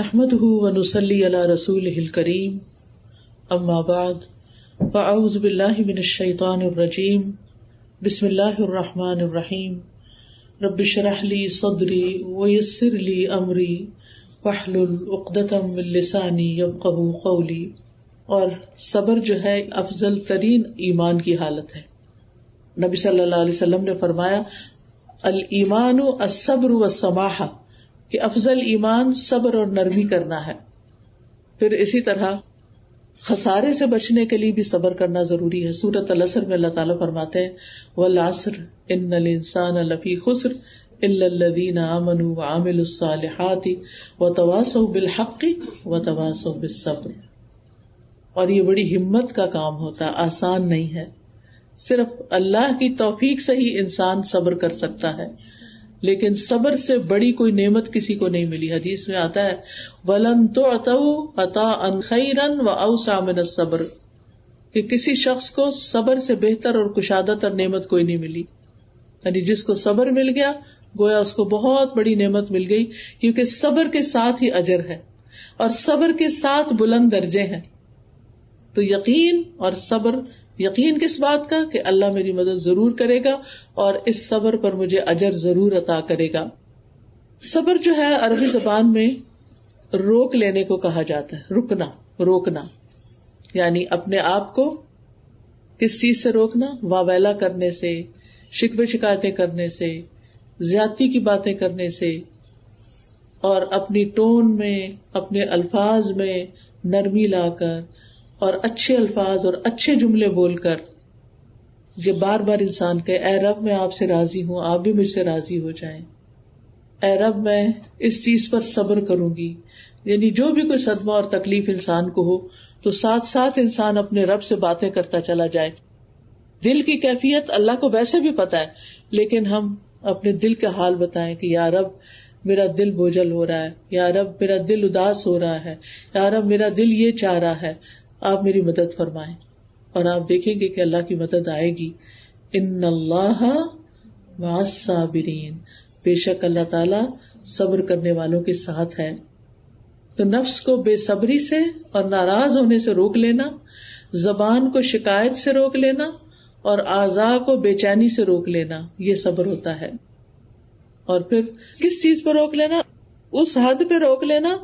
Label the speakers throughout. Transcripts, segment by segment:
Speaker 1: نحمده ونصلي على رسوله الكريم اما بعد فاعوذ بالله من الشيطان الرجيم بسم الله الرحمن الرحيم رب اشرح لي صدري ويسر لي امري واحلل عقدة من لساني يفقهوا قولي. اور صبر جو ہے افضل ترین ایمان کی حالت ہے. نبی صلی اللہ علیہ وسلم نے فرمایا الایمان الصبر والسماحہ کہ افضل ایمان صبر اور نرمی کرنا ہے. پھر اسی طرح خسارے سے بچنے کے لیے بھی صبر کرنا ضروری ہے. سورۃ العصر میں اللہ تعالیٰ فرماتے ہیں والعصر ان الانسان لفی خسر الا الذین آمنوا وعملوا الصالحات وتواصوا بالحق وتواصوا بالصبر. اور یہ بڑی ہمت کا کام ہوتا ہے، آسان نہیں ہے. صرف اللہ کی توفیق سے ہی انسان صبر کر سکتا ہے، لیکن صبر سے بڑی کوئی نعمت کسی کو نہیں ملی. حدیث میں آتا ہے وَلَن تُعْتَوْا عَطَاءً خَيْرًا وَأَوْسَعَ مِنَ الصَّبْرِ کہ کسی شخص کو صبر سے بہتر اور کشادہ تر نعمت کوئی نہیں ملی. یعنی جس کو صبر مل گیا گویا اس کو بہت بڑی نعمت مل گئی، کیونکہ صبر کے ساتھ ہی اجر ہے اور صبر کے ساتھ بلند درجے ہیں. تو یقین اور صبر، یقین کس بات کا کہ اللہ میری مدد ضرور کرے گا اور اس صبر پر مجھے اجر ضرور عطا کرے گا. صبر جو ہے عربی زبان میں روک لینے کو کہا جاتا ہے. رکنا، روکنا، یعنی اپنے آپ کو کس چیز سے روکنا؟ واویلا کرنے سے، شکوے شکایتیں کرنے سے، زیادتی کی باتیں کرنے سے، اور اپنی ٹون میں، اپنے الفاظ میں نرمی لا کر اور اچھے الفاظ اور اچھے جملے بول کر یہ بار بار انسان کہ اے رب میں آپ سے راضی ہوں، آپ بھی مجھ سے راضی ہو جائیں. اے رب میں اس چیز پر صبر کروں گی. یعنی جو بھی کوئی صدمہ اور تکلیف انسان کو ہو تو ساتھ ساتھ انسان اپنے رب سے باتیں کرتا چلا جائے. دل کی کیفیت اللہ کو ویسے بھی پتا ہے، لیکن ہم اپنے دل کا حال بتائیں کہ یا رب میرا دل بوجھل ہو رہا ہے، یا رب میرا دل اداس ہو رہا ہے، یا رب میرا دل یہ چاہ رہا ہے، آپ میری مدد فرمائیں. اور آپ دیکھیں گے کہ اللہ کی مدد آئے گی. ان اللہ مع الصابرین، بے شک اللہ تعالیٰ صبر کرنے والوں کے ساتھ ہے. تو نفس کو بے صبری سے اور ناراض ہونے سے روک لینا، زبان کو شکایت سے روک لینا اور اعضاء کو بے چینی سے روک لینا، یہ صبر ہوتا ہے. اور پھر کس چیز پر روک لینا؟ اس حد پہ روک لینا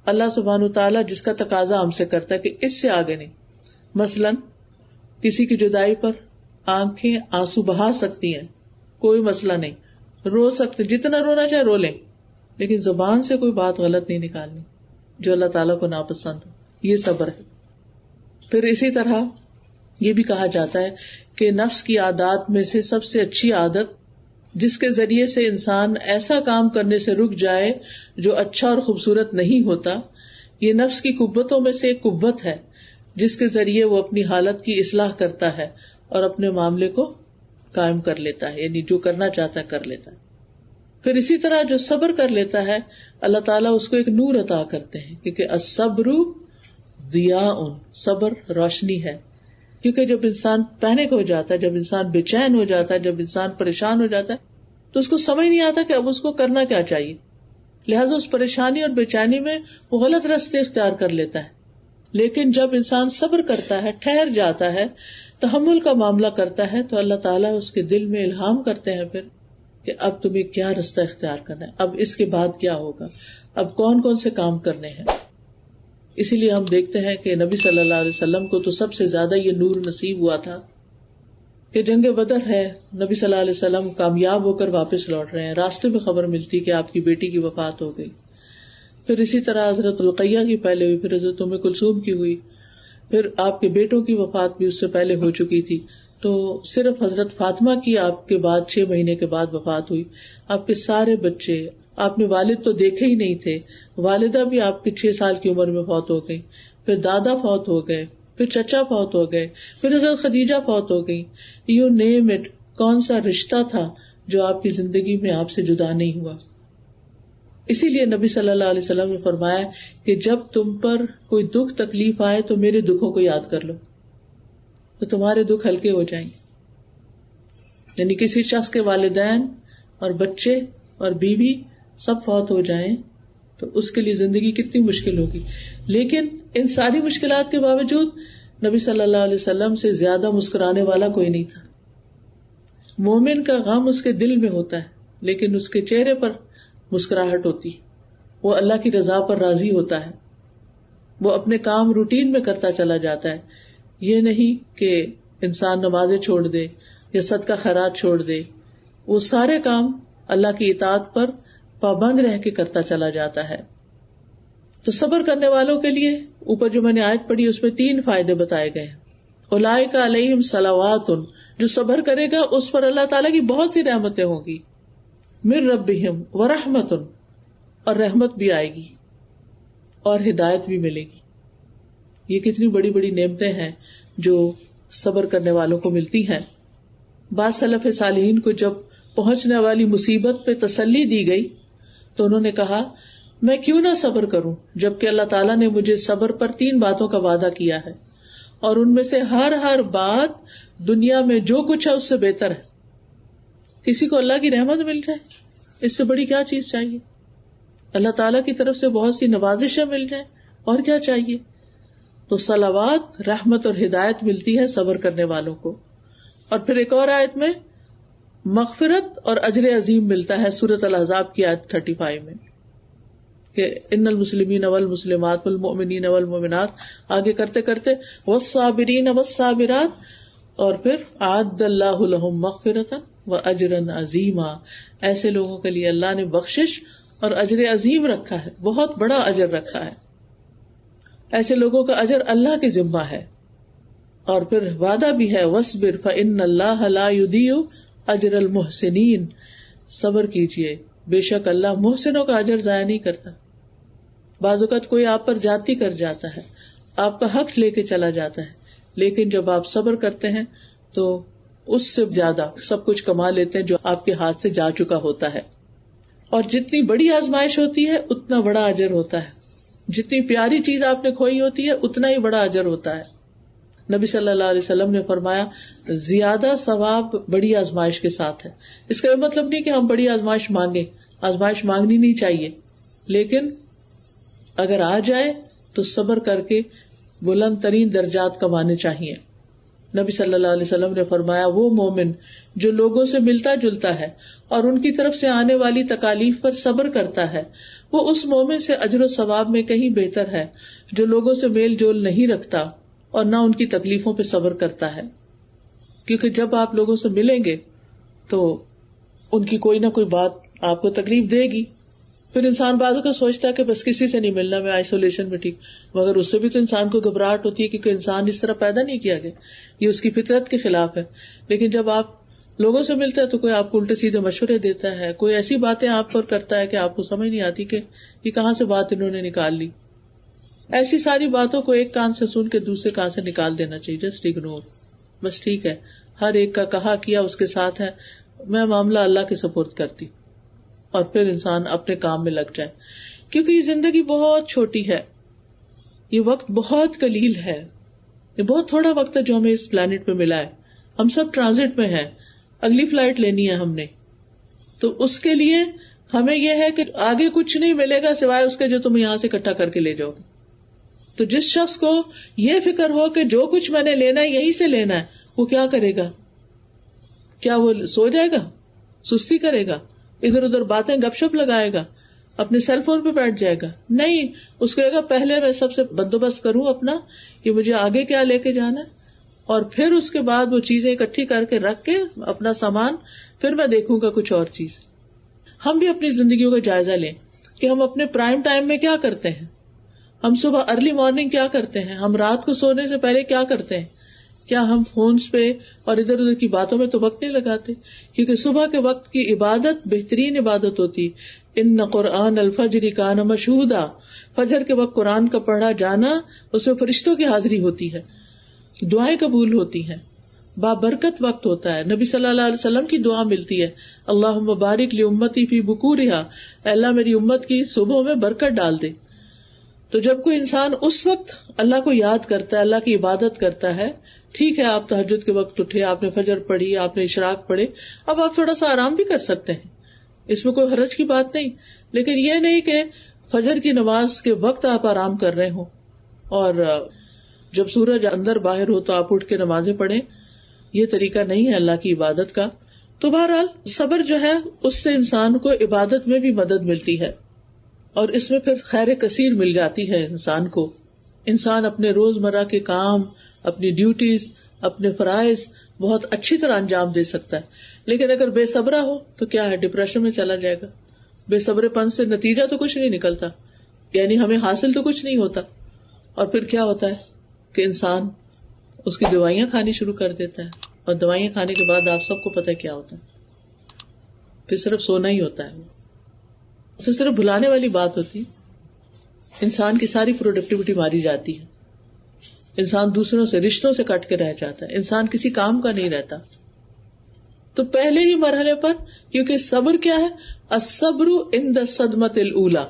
Speaker 1: اللہ سبحانہ وتعالیٰ جس کا تقاضا ہم سے کرتا ہے کہ اس سے آگے نہیں. مثلاً کسی کی جدائی پر آنکھیں آنسو بہا سکتی ہیں، کوئی مسئلہ نہیں، رو سکتے، جتنا رونا چاہے رو لیں، لیکن زبان سے کوئی بات غلط نہیں نکالنی جو اللہ تعالیٰ کو ناپسند ہو. یہ صبر ہے. پھر اسی طرح یہ بھی کہا جاتا ہے کہ نفس کی عادات میں سے سب سے اچھی عادت جس کے ذریعے سے انسان ایسا کام کرنے سے رک جائے جو اچھا اور خوبصورت نہیں ہوتا، یہ نفس کی قوتوں میں سے ایک قوت ہے جس کے ذریعے وہ اپنی حالت کی اصلاح کرتا ہے اور اپنے معاملے کو قائم کر لیتا ہے، یعنی جو کرنا چاہتا ہے کر لیتا ہے. پھر اسی طرح جو صبر کر لیتا ہے اللہ تعالیٰ اس کو ایک نور عطا کرتے ہیں، کیونکہ الصبر ضیاء، صبر روشنی ہے. کیونکہ جب انسان پینک ہو جاتا ہے، جب انسان بے چین ہو جاتا ہے، جب انسان پریشان ہو جاتا ہے تو اس کو سمجھ نہیں آتا کہ اب اس کو کرنا کیا چاہیے. لہٰذا اس پریشانی اور بے چینی میں وہ غلط راستے اختیار کر لیتا ہے. لیکن جب انسان صبر کرتا ہے، ٹھہر جاتا ہے، تحمل کا معاملہ کرتا ہے، تو اللہ تعالیٰ اس کے دل میں الہام کرتے ہیں پھر کہ اب تمہیں کیا راستہ اختیار کرنا ہے، اب اس کے بعد کیا ہوگا، اب کون کون سے کام کرنے ہیں. اسی لیے ہم دیکھتے ہیں کہ نبی صلی اللہ علیہ وسلم کو تو سب سے زیادہ یہ نور نصیب ہوا تھا کہ جنگ بدر ہے، نبی صلی اللہ علیہ وسلم کامیاب ہو کر واپس لوٹ رہے ہیں، راستے میں خبر ملتی کہ آپ کی بیٹی کی وفات ہو گئی. پھر اسی طرح حضرت رقیہ کی پہلے ہوئی، پھر حضرت ام کلثوم کی ہوئی، پھر آپ کے بیٹوں کی وفات بھی اس سے پہلے ہو چکی تھی. تو صرف حضرت فاطمہ کی آپ کے بعد 6 مہینے کے بعد وفات ہوئی. آپ کے سارے بچے، آپ نے والد تو دیکھے ہی نہیں تھے، والدہ بھی آپ کی 6 سال کی عمر میں فوت ہو گئی، پھر دادا فوت ہو گئے، پھر چچا فوت ہو گئے، پھر حضرت خدیجہ فوت ہو گئی. یو نیم اٹ، کون سا رشتہ تھا جو آپ کی زندگی میں آپ سے جدا نہیں ہوا. اسی لیے نبی صلی اللہ علیہ وسلم نے فرمایا کہ جب تم پر کوئی دکھ تکلیف آئے تو میرے دکھوں کو یاد کر لو تو تمہارے دکھ ہلکے ہو جائیں. یعنی کسی شخص کے والدین اور بچے اور بیوی سب فوت ہو جائیں تو اس کے لیے زندگی کتنی مشکل ہوگی. لیکن ان ساری مشکلات کے باوجود نبی صلی اللہ علیہ وسلم سے زیادہ مسکرانے والا کوئی نہیں تھا. مومن کا غم اس کے دل میں ہوتا ہے لیکن اس کے چہرے پر مسکراہٹ ہوتی. وہ اللہ کی رضا پر راضی ہوتا ہے. وہ اپنے کام روٹین میں کرتا چلا جاتا ہے. یہ نہیں کہ انسان نمازیں چھوڑ دے یا صدقہ خیرات چھوڑ دے. وہ سارے کام اللہ کی اطاعت پر پابند رہ کے کرتا چلا جاتا ہے. تو صبر کرنے والوں کے لیے اوپر جو میں نے آیت پڑھی اس میں 3 فائدے بتائے گئے. اولئک علیہم صلوات، جو صبر کرے گا اس پر اللہ تعالیٰ کی بہت سی رحمتیں ہوں گی. من ربہم ورحمت، اور رحمت بھی آئے گی اور ہدایت بھی ملے گی. یہ کتنی بڑی بڑی نعمتیں ہیں جو صبر کرنے والوں کو ملتی ہیں. بعض سلف صالحین کو جب پہنچنے والی مصیبت پہ تسلی دی گئی تو انہوں نے کہا میں کیوں نہ صبر کروں جبکہ اللہ تعالیٰ نے مجھے صبر پر 3 باتوں کا وعدہ کیا ہے اور ان میں سے ہر بات دنیا میں جو کچھ ہے اس سے بہتر ہے. کسی کو اللہ کی رحمت مل جائے اس سے بڑی کیا چیز چاہیے؟ اللہ تعالیٰ کی طرف سے بہت سی نوازشیں مل جائیں اور کیا چاہیے؟ تو صلوات، رحمت اور ہدایت ملتی ہے صبر کرنے والوں کو. اور پھر ایک اور آیت میں مغفرت اور اجر عظیم ملتا ہے سورۃ الاحزاب کی آیت 35 میں کہ ان المسلمین والمسلمات والمؤمنین والمؤمنات، آگے کرتے کرتے والصابرین والصابرات، اور پھر اعد اللہ لہم مغفرۃ واجرا عظیما. ایسے لوگوں کے لیے اللہ نے بخشش اور اجر عظیم رکھا ہے، بہت بڑا اجر رکھا ہے. ایسے لوگوں کا اجر اللہ کے ذمہ ہے. اور پھر وعدہ بھی ہے وَاصْبِرْ فَإِنَّ اللَّهَ لَا يُضِيعُ أَجْرَ الْمُحْسِنِينَ، صبر کیجئے بے شک اللہ محسنوں کا اجر ضائع نہیں کرتا. بعض اوقات کوئی آپ پر زیادتی کر جاتا ہے، آپ کا حق لے کے چلا جاتا ہے، لیکن جب آپ صبر کرتے ہیں تو اس سے زیادہ سب کچھ کما لیتے ہیں جو آپ کے ہاتھ سے جا چکا ہوتا ہے. اور جتنی بڑی آزمائش ہوتی ہے اتنا بڑا اجر ہوتا ہے. جتنی پیاری چیز آپ نے کھوئی ہوتی ہے اتنا ہی بڑا اجر ہوتا ہے. نبی صلی اللہ علیہ وسلم نے فرمایا زیادہ ثواب بڑی آزمائش کے ساتھ ہے. اس کا یہ مطلب نہیں کہ ہم بڑی آزمائش مانگیں، آزمائش مانگنی نہیں چاہیے، لیکن اگر آ جائے تو صبر کر کے بلند ترین درجات کمانے چاہیے. نبی صلی اللہ علیہ وسلم نے فرمایا وہ مومن جو لوگوں سے ملتا جلتا ہے اور ان کی طرف سے آنے والی تکالیف پر صبر کرتا ہے، وہ اس مومن سے اجر و ثواب میں کہیں بہتر ہے جو لوگوں سے میل جول نہیں رکھتا اور نہ ان کی تکلیفوں پہ صبر کرتا ہے. کیونکہ جب آپ لوگوں سے ملیں گے تو ان کی کوئی نہ کوئی بات آپ کو تکلیف دے گی. پھر انسان بعضوں کا سوچتا ہے کہ بس کسی سے نہیں ملنا، میں آئسولیشن میں ٹھیک، مگر اس سے بھی تو انسان کو گھبراہٹ ہوتی ہے کیونکہ انسان اس طرح پیدا نہیں کیا گیا، یہ اس کی فطرت کے خلاف ہے. لیکن جب آپ لوگوں سے ملتے ہیں تو کوئی آپ کو الٹے سیدھے مشورے دیتا ہے، کوئی ایسی باتیں آپ پر کرتا ہے کہ آپ کو سمجھ نہیں آتی کہ یہ کہاں سے بات انہوں نے نکال لی. ایسی ساری باتوں کو ایک کان سے سن کے دوسرے کان سے نکال دینا چاہیے. جسٹ اگنور، بس ٹھیک ہے، ہر ایک کا کہا کیا اس کے ساتھ ہے، میں معاملہ اللہ کے سپرد کرتی، اور پھر انسان اپنے کام میں لگ جائے. کیونکہ یہ زندگی بہت چھوٹی ہے، یہ وقت بہت قلیل ہے، یہ بہت تھوڑا وقت ہے جو ہمیں اس پلانٹ پہ ملا ہے. ہم سب ٹرانزٹ میں ہیں، اگلی فلائٹ لینی ہے ہم نے، تو اس کے لیے ہمیں یہ ہے کہ آگے کچھ نہیں ملے گا سوائے اس کے جو تم یہاں سے اکٹھا کر کے لے جاؤ گے. تو جس شخص کو یہ فکر ہو کہ جو کچھ میں نے لینا ہے یہیں سے لینا ہے، وہ کیا کرے گا؟ کیا وہ سو جائے گا، سستی کرے گا، ادھر ادھر باتیں گپ شپ لگائے گا، اپنے سیل فون پہ بیٹھ جائے گا؟ نہیں، اس کو کہے گا پہلے میں سب سے بندوبست کروں اپنا کہ مجھے آگے کیا لے کے جانا ہے، اور پھر اس کے بعد وہ چیزیں اکٹھی کر کے رکھ کے اپنا سامان، پھر میں دیکھوں گا کچھ اور چیز. ہم بھی اپنی زندگیوں کا جائزہ لیں کہ ہم اپنے پرائم ٹائم میں کیا کرتے ہیں. ہم صبح ارلی مارننگ کیا کرتے ہیں، ہم رات کو سونے سے پہلے کیا کرتے ہیں. کیا ہم فونز پہ اور ادھر ادھر کی باتوں میں تو وقت نہیں لگاتے؟ کیونکہ صبح کے وقت کی عبادت بہترین عبادت ہوتی. ان قرآن الفجر کان مشہودا، فجر کے وقت قرآن کا پڑھا جانا، اس میں فرشتوں کی حاضری ہوتی ہے، دعائیں قبول ہوتی ہیں، بابرکت وقت ہوتا ہے. نبی صلی اللہ علیہ وسلم کی دعا ملتی ہے اللہم بارک لامتی فی بکورہا، اللہ میری امت کی صبحوں میں برکت ڈال دے. تو جب کوئی انسان اس وقت اللہ کو یاد کرتا ہے، اللہ کی عبادت کرتا ہے، ٹھیک ہے آپ تہجد کے وقت اٹھے، آپ نے فجر پڑھی، آپ نے اشراق پڑھے، اب آپ تھوڑا سا آرام بھی کر سکتے ہیں، اس میں کوئی حرج کی بات نہیں. لیکن یہ نہیں کہ فجر کی نماز کے وقت آپ آرام کر رہے ہوں اور جب سورج اندر باہر ہو تو آپ اٹھ کے نمازیں پڑھیں، یہ طریقہ نہیں ہے اللہ کی عبادت کا. تو بہرحال صبر جو ہے اس سے انسان کو عبادت میں بھی مدد ملتی ہے اور اس میں پھر خیر کثیر مل جاتی ہے انسان کو. انسان اپنے روزمرہ کے کام، اپنی ڈیوٹیز، اپنے فرائض بہت اچھی طرح انجام دے سکتا ہے. لیکن اگر بے صبرا ہو تو کیا ہے، ڈپریشن میں چلا جائے گا. بے صبر پن سے نتیجہ تو کچھ نہیں نکلتا، یعنی ہمیں حاصل تو کچھ نہیں ہوتا. اور پھر کیا ہوتا ہے کہ انسان اس کی دوائیاں کھانی شروع کر دیتا ہے، اور دوائیاں کھانے کے بعد آپ سب کو پتہ ہے کیا ہوتا ہے، پھر صرف سونا ہی ہوتا ہے. تو صرف بھلانے والی بات ہوتی، انسان کی ساری پروڈکٹیوٹی ماری جاتی ہے، انسان دوسروں سے، رشتوں سے کٹ کے رہ جاتا ہے، انسان کسی کام کا نہیں رہتا. تو پہلے ہی مرحلے پر، کیونکہ صبر کیا ہے، الصبر عند الصدمۃ الاولی،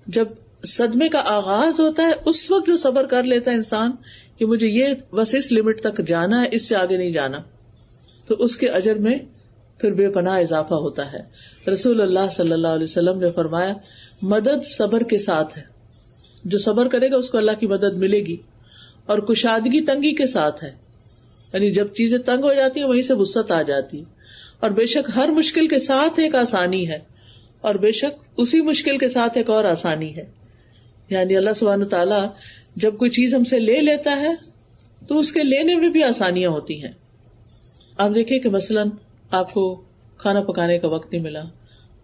Speaker 1: جب صدمے کا آغاز ہوتا ہے اس وقت جو صبر کر لیتا ہے انسان کہ مجھے یہ بس اس لمٹ تک جانا ہے، اس سے آگے نہیں جانا، تو اس کے اجر میں پھر بے پناہ اضافہ ہوتا ہے. رسول اللہ صلی اللہ علیہ وسلم نے فرمایا مدد صبر کے ساتھ ہے، جو صبر کرے گا اس کو اللہ کی مدد ملے گی، اور کشادگی تنگی کے ساتھ ہے، یعنی جب چیزیں تنگ ہو جاتی ہیں وہیں سے وسعت آ جاتی ہے. اور بے شک ہر مشکل کے ساتھ ایک آسانی ہے، اور بے شک اسی مشکل کے ساتھ ایک اور آسانی ہے. یعنی اللہ سبحانہ تعالیٰ جب کوئی چیز ہم سے لے لیتا ہے تو اس کے لینے میں بھی آسانیاں ہوتی ہیں. آپ دیکھیں کہ مثلاً آپ کو کھانا پکانے کا وقت نہیں ملا،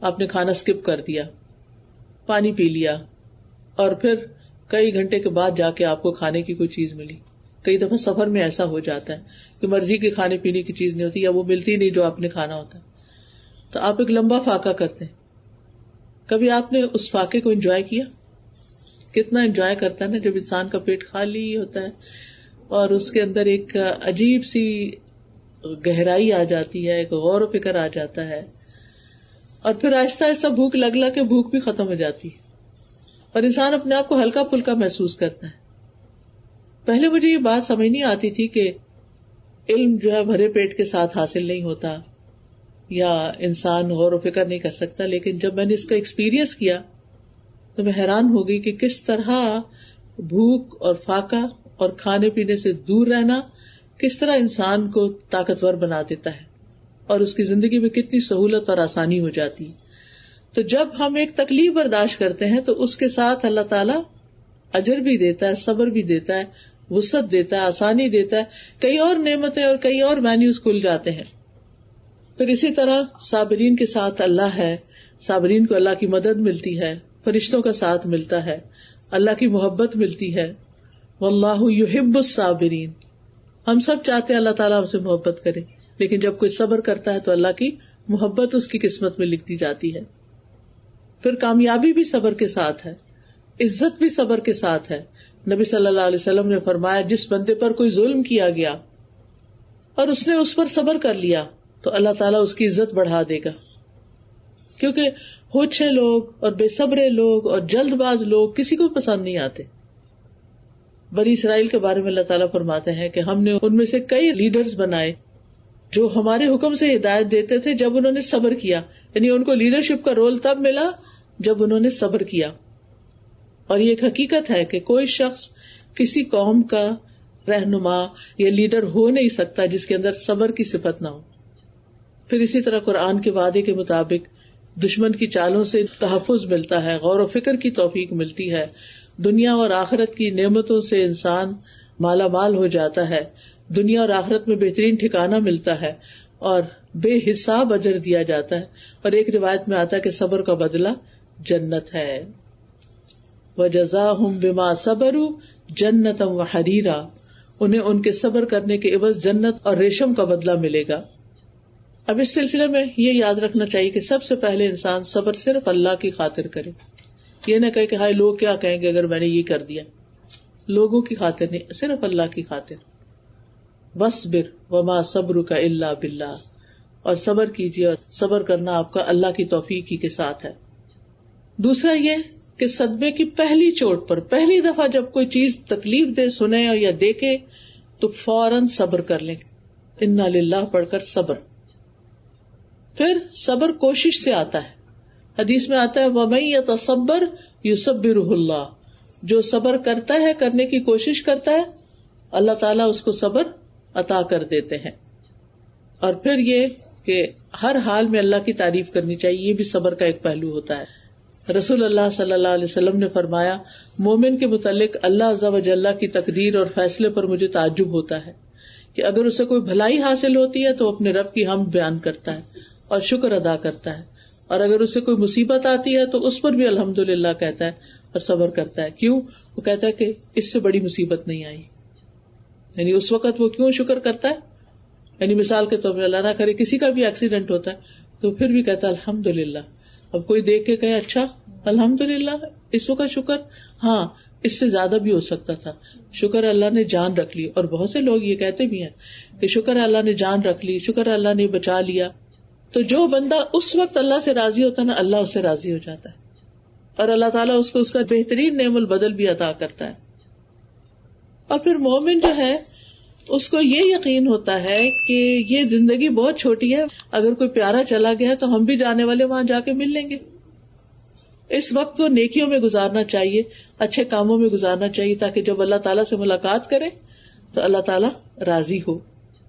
Speaker 1: آپ نے کھانا اسکپ کر دیا، پانی پی لیا، اور پھر کئی گھنٹے کے بعد جا کے آپ کو کھانے کی کوئی چیز ملی. کئی دفعہ سفر میں ایسا ہو جاتا ہے کہ مرضی کی کھانے پینے کی چیز نہیں ہوتی، یا وہ ملتی نہیں جو آپ نے کھانا ہوتا ہے، تو آپ ایک لمبا فاقہ کرتے ہیں. کبھی آپ نے اس فاقے کو انجوائے کیا؟ کتنا انجوائے کرتا ہے نا جب انسان کا پیٹ خالی ہوتا ہے اور اس کے اندر ایک عجیب سی گہرائی آ جاتی ہے، ایک غور و فکر آ جاتا ہے، اور پھر آہستہ آہستہ بھوک لگ کے بھوک بھی ختم ہو جاتی ہے اور انسان اپنے آپ کو ہلکا پھلکا محسوس کرتا ہے. پہلے مجھے یہ بات سمجھ نہیں آتی تھی کہ علم جو ہے بھرے پیٹ کے ساتھ حاصل نہیں ہوتا یا انسان غور و فکر نہیں کر سکتا، لیکن جب میں نے اس کا ایکسپیرئنس کیا تو میں حیران ہو گئی کہ کس طرح بھوک اور فاقہ اور کھانے پینے سے دور رہنا کس طرح انسان کو طاقتور بنا دیتا ہے اور اس کی زندگی میں کتنی سہولت اور آسانی ہو جاتی ہے. تو جب ہم ایک تکلیف برداشت کرتے ہیں تو اس کے ساتھ اللہ تعالیٰ اجر بھی دیتا ہے، صبر بھی دیتا ہے، وسعت دیتا ہے، آسانی دیتا ہے، کئی اور نعمتیں اور کئی اور مینیوز کھل جاتے ہیں. پھر اسی طرح صابرین کے ساتھ اللہ ہے، صابرین کو اللہ کی مدد ملتی ہے، فرشتوں کا ساتھ ملتا ہے، اللہ کی محبت ملتی ہے. واللہ یحب الصابرین، ہم سب چاہتے ہیں اللہ تعالیٰ ہم سے محبت کرے، لیکن جب کوئی صبر کرتا ہے تو اللہ کی محبت اس کی قسمت میں لکھ دی جاتی ہے. پھر کامیابی بھی صبر کے ساتھ ہے، عزت بھی صبر کے ساتھ ہے. نبی صلی اللہ علیہ وسلم نے فرمایا جس بندے پر کوئی ظلم کیا گیا اور اس نے اس پر صبر کر لیا تو اللہ تعالیٰ اس کی عزت بڑھا دے گا، کیونکہ ہوچے لوگ اور بے صبرے لوگ اور جلد باز لوگ کسی کو پسند نہیں آتے. بنی اسرائیل کے بارے میں اللہ تعالیٰ فرماتے ہیں کہ ہم نے ان میں سے کئی لیڈرز بنائے جو ہمارے حکم سے ہدایت دیتے تھے جب انہوں نے صبر کیا، یعنی ان کو لیڈرشپ کا رول تب ملا جب انہوں نے صبر کیا. اور یہ ایک حقیقت ہے کہ کوئی شخص کسی قوم کا رہنما یا لیڈر ہو نہیں سکتا جس کے اندر صبر کی صفت نہ ہو. پھر اسی طرح قرآن کے وعدے کے مطابق دشمن کی چالوں سے تحفظ ملتا ہے، غور و فکر کی توفیق ملتی ہے، دنیا اور آخرت کی نعمتوں سے انسان مالا مال ہو جاتا ہے، دنیا اور آخرت میں بہترین ٹھکانہ ملتا ہے اور بے حساب اجر دیا جاتا ہے. اور ایک روایت میں آتا ہے کہ صبر کا بدلہ جنت ہے. وَجَزَاهُمْ بِمَا صَبَرُوا جَنَّةً وَحَرِيرًا، انہیں ان کے صبر کرنے کے عوض جنت اور ریشم کا بدلہ ملے گا. اب اس سلسلے میں یہ یاد رکھنا چاہیے کہ سب سے پہلے انسان صبر صرف اللہ کی خاطر کرے. یہ نہ کہے کہ ہائے لوگ کیا کہیں گے اگر میں نے یہ کر دیا. لوگوں کی خاطر نہیں، صرف اللہ کی خاطر. وَاصْبِرْ وَمَا صَبْرُكَ إِلَّا بِاللَّهِ، اور صبر کیجیے، اور صبر کرنا آپ کا اللہ کی توفیق ہی کے ساتھ ہے. دوسرا یہ کہ صدمے کی پہلی چوٹ پر پہلی دفعہ جب کوئی چیز تکلیف دے سنے یا دیکھے تو فوراً صبر کر لیں، اِنَّا لِلَّهِ پڑھ کر صبر. پھر صبر کوشش سے آتا ہے، حدیث میں آتا ہے وَمَن يَتَصَبَّرْ يُصَبِّرُهُ اللَّهُ، جو صبر کرتا ہے، کرنے کی کوشش کرتا ہے، اللہ تعالیٰ اس کو صبر عطا کر دیتے ہیں. اور پھر یہ کہ ہر حال میں اللہ کی تعریف کرنی چاہیے، یہ بھی صبر کا ایک پہلو ہوتا ہے. رسول اللہ صلی اللہ علیہ وسلم نے فرمایا مومن کے متعلق اللہ عز و جل کی تقدیر اور فیصلے پر مجھے تعجب ہوتا ہے کہ اگر اسے کوئی بھلائی حاصل ہوتی ہے تو اپنے رب کی حمد بیان کرتا ہے اور شکر ادا کرتا ہے، اور اگر اسے کوئی مصیبت آتی ہے تو اس پر بھی الحمدللہ کہتا ہے اور صبر کرتا ہے. کیوں؟ وہ کہتا ہے کہ اس سے بڑی مصیبت نہیں آئی. یعنی اس وقت وہ کیوں شکر کرتا ہے؟ یعنی مثال کے طور پر اللہ نہ کرے کسی کا بھی ایکسیڈنٹ ہوتا ہے تو پھر بھی کہتا ہے الحمدللہ. اب کوئی دیکھ کے کہے اچھا الحمدللہ اس وقت شکر، ہاں اس سے زیادہ بھی ہو سکتا تھا، شکر اللہ نے جان رکھ لی. اور بہت سے لوگ یہ کہتے بھی ہیں کہ شکر اللہ نے جان رکھ لی، شکر اللہ نے بچا لیا. تو جو بندہ اس وقت اللہ سے راضی ہوتا ہے نا، اللہ اس سے راضی ہو جاتا ہے اور اللہ تعالیٰ اس کو اس کا بہترین نعم البدل بھی عطا کرتا ہے. اور پھر مومن جو ہے اس کو یہ یقین ہوتا ہے کہ یہ زندگی بہت چھوٹی ہے، اگر کوئی پیارا چلا گیا ہے تو ہم بھی جانے والے وہاں جا کے مل لیں گے. اس وقت کو نیکیوں میں گزارنا چاہیے، اچھے کاموں میں گزارنا چاہیے، تاکہ جب اللہ تعالیٰ سے ملاقات کرے تو اللہ تعالیٰ راضی ہو.